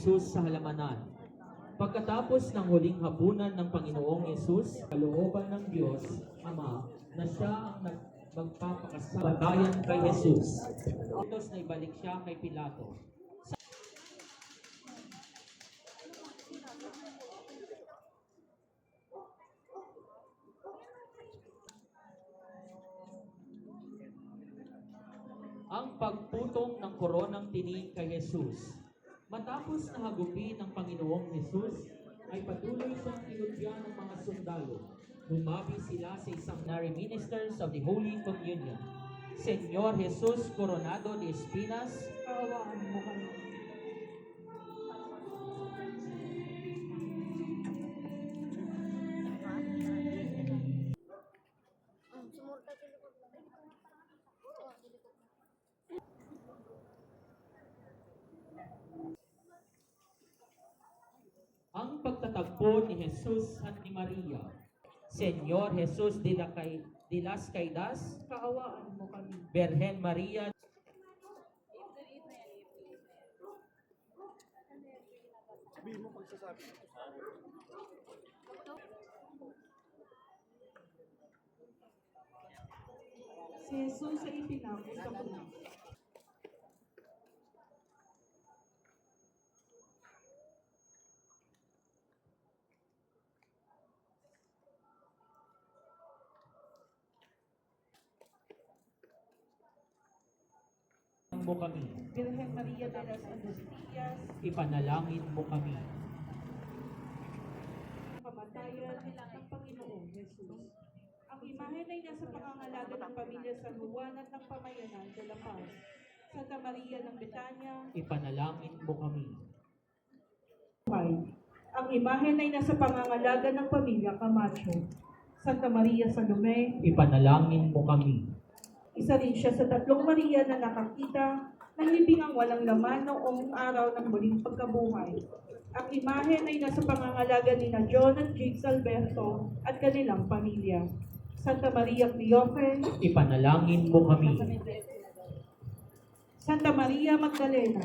Jesus sa halamanan. Pagkatapos ng huling hapunan ng Panginoong Jesus, kalooban ng Diyos, Ama, na siya ang magpapakasabatayan kay Jesus. Tapos na ibalik siya kay Pilato. Ang pagputong ng koronang tinig kay Jesus. Matapos na hagupin ng Panginoong Jesus, ay patuloy siyang tinudyan ng mga sundalo. Humabi sila sa isang ministers of the Holy Communion. Señor Jesus Coronado de Espinas, kaawaan mo kami. Sumurta sa likod. Oh, sa likod. ang pagtatagpo ni Jesus at ni Maria. Señor Jesus de las Caidas, Kaawaan mo kami. Virgen Maria, Sabihin mo pagsasabi. Si Jesus ay itinapos sa krus. mo kami. Virgen Maria de las Angustias, Ipanalangin mo kami. kamatayan ng Panginoong Jesus. Ang imahen ay nasa pangangalaga ng pamilya San Juan at ng pamayanan de La Paz. Santa Maria ng Betania, Ipanalangin mo kami. ang imahen ay nasa pangangalaga ng pamilya Camacho. Santa Maria Salome, Ipanalangin mo kami. isa rin siya sa tatlong Maria na nakakita ng libingang walang laman noong araw ng muling pagkabuhay. Ang imahen ay nasa pangangalaga ni na John at Jakes Alberto at kanilang pamilya. Santa Maria Cleofe, Ipanalangin mo kami. Santa Maria Magdalena.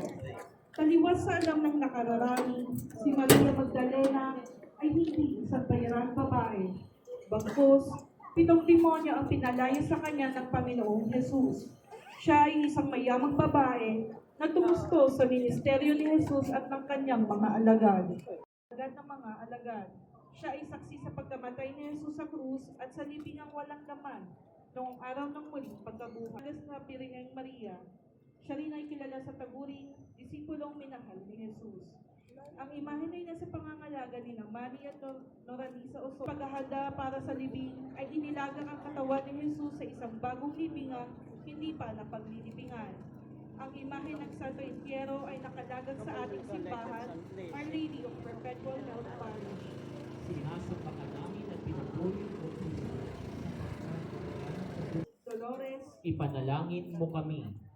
Taliwas sa alam ng nakararami, si Maria Magdalena ay hindi isang bayarang babae. Bagkus, 7 demonyo ang pinalaya sa kanya ng Panginoong Jesus. Siya ay isang mayamang babae na tumusto sa ministeryo ni Jesus at ng kanyang mga alagad. Alagad ng mga alagad. Siya ay saksi sa pagkamatay ni Jesus sa krus at sa libingang walang laman noong araw ng muling pagkabuhay. Sa Piringang Maria, siya rin ay kilala sa taguring disipulong minahal ni Jesus. Ang imahen ay nasa pangangalaga ni Maria at Noralisa Oso. Paghahanda para sa libing ay inilagang ang katawan ni Jesus sa isang bagong libingan, hindi pa napaglilibingan. Ang imahen ng Santo Entierro ay nakalagang sa ating simbahan, Our Lady of Perpetual Help Parish. Sinasapakan namin at pinupulin mo Dolores, Ipanalangin mo kami.